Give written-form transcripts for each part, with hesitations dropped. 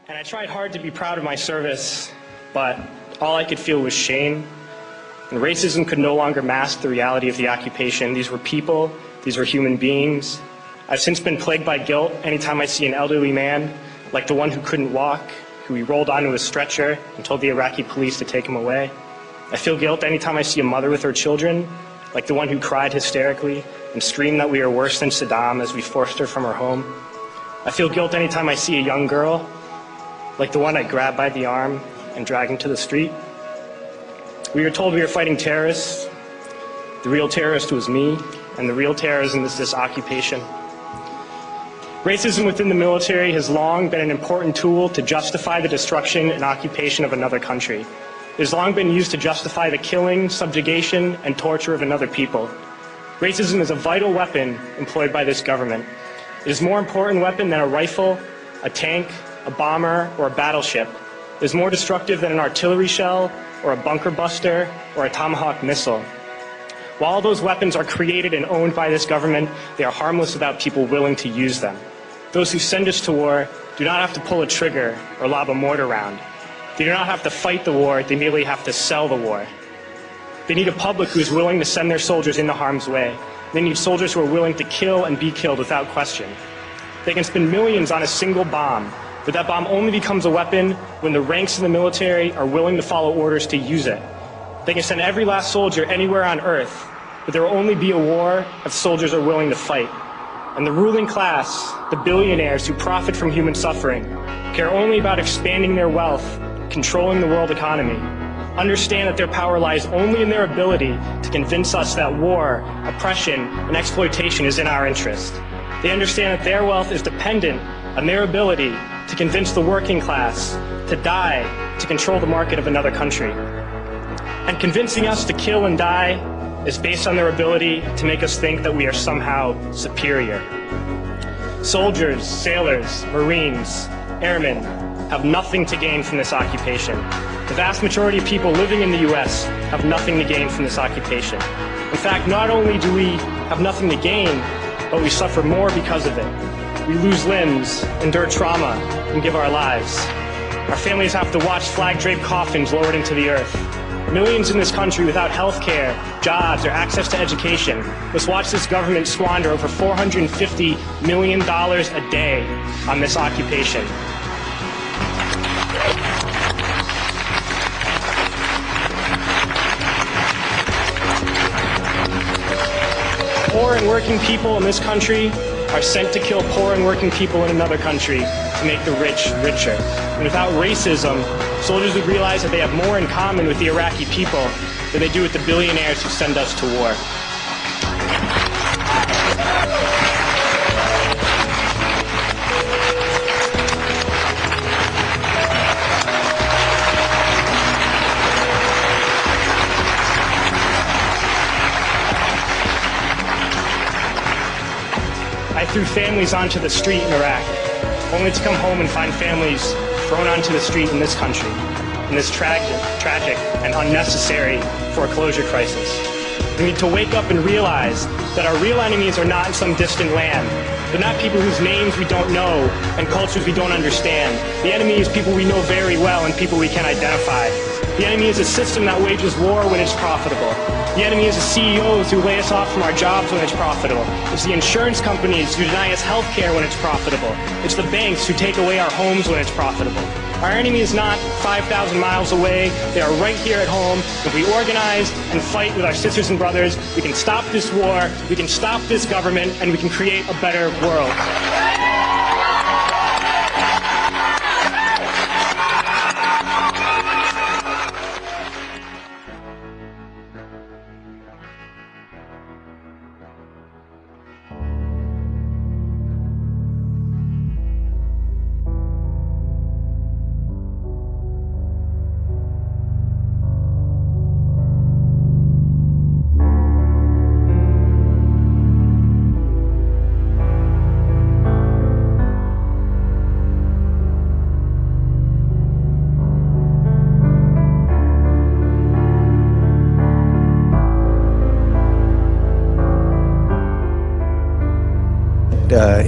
And I tried hard to be proud of my service, but all I could feel was shame. And racism could no longer mask the reality of the occupation. These were people, these were human beings. I've since been plagued by guilt anytime I see an elderly man, like the one who couldn't walk, who we rolled onto a stretcher and told the Iraqi police to take him away. I feel guilt anytime I see a mother with her children, like the one who cried hysterically and screamed that we are worse than Saddam as we forced her from her home. I feel guilt anytime I see a young girl, like the one I grabbed by the arm and dragged into the street. We were told we were fighting terrorists. The real terrorist was me, and the real terrorism is this occupation. Racism within the military has long been an important tool to justify the destruction and occupation of another country. It has long been used to justify the killing, subjugation, and torture of another people. Racism is a vital weapon employed by this government. It is a more important weapon than a rifle, a tank, a bomber, or a battleship. It is more destructive than an artillery shell, or a bunker buster, or a Tomahawk missile. While all those weapons are created and owned by this government, they are harmless without people willing to use them. Those who send us to war do not have to pull a trigger or lob a mortar round. They do not have to fight the war, they merely have to sell the war. They need a public who is willing to send their soldiers into harm's way. They need soldiers who are willing to kill and be killed without question. They can spend millions on a single bomb, but that bomb only becomes a weapon when the ranks of the military are willing to follow orders to use it. They can send every last soldier anywhere on earth, but there will only be a war if soldiers are willing to fight. And the ruling class, the billionaires who profit from human suffering, care only about expanding their wealth, controlling the world economy. Understand that their power lies only in their ability to convince us that war, oppression, and exploitation is in our interest. They understand that their wealth is dependent on their ability to convince the working class to die to control the market of another country. And convincing us to kill and die is based on their ability to make us think that we are somehow superior. Soldiers, sailors, Marines, airmen have nothing to gain from this occupation. The vast majority of people living in the U.S. have nothing to gain from this occupation. In fact, not only do we have nothing to gain, but we suffer more because of it. We lose limbs, endure trauma, and give our lives. Our families have to watch flag-draped coffins lowered into the earth. Millions in this country without health care, jobs, or access to education must watch this government squander over $450 million a day on this occupation. Poor and working people in this country are sent to kill poor and working people in another country to make the rich richer. And without racism, soldiers would realize that they have more in common with the Iraqi people than they do with the billionaires who send us to war. I threw families onto the street in Iraq, only to come home and find families thrown onto the street in this country, in this tragic and unnecessary foreclosure crisis. We need to wake up and realize that our real enemies are not in some distant land. They're not people whose names we don't know and cultures we don't understand. The enemy is people we know very well and people we can identify. The enemy is a system that wages war when it's profitable. The enemy is the CEOs who lay us off from our jobs when it's profitable. It's the insurance companies who deny us health care when it's profitable. It's the banks who take away our homes when it's profitable. Our enemy is not 5,000 miles away. They are right here at home. If we organize and fight with our sisters and brothers, we can stop this war, we can stop this government, and we can create a better world.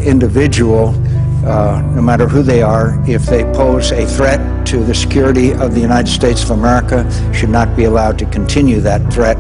Individual no matter who they are, if they pose a threat to the security of the United States of America, should not be allowed to continue that threat.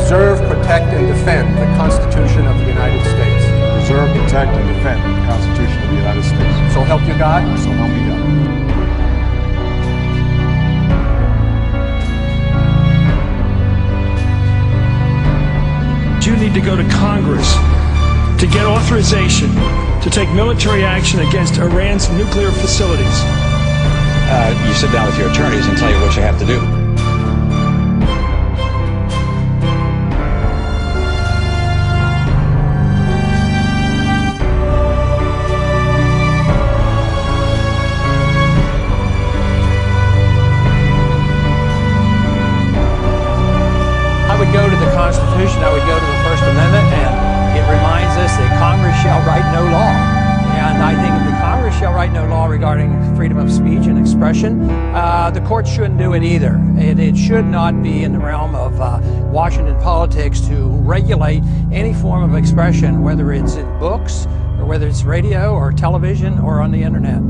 Preserve, protect, and defend the Constitution of the United States. Preserve, protect, and defend the Constitution of the United States. So help you God. So help me God. You need to go to Congress to get authorization to take military action against Iran's nuclear facilities. You sit down with your attorneys and tell you what you have to do. I would go to the Constitution, I would go to the First Amendment, and it reminds us that Congress shall write no law. And I think if the Congress shall write no law regarding freedom of speech and expression, the courts shouldn't do it either. And it should not be in the realm of Washington politics to regulate any form of expression, whether it's in books, or whether it's radio or television or on the internet.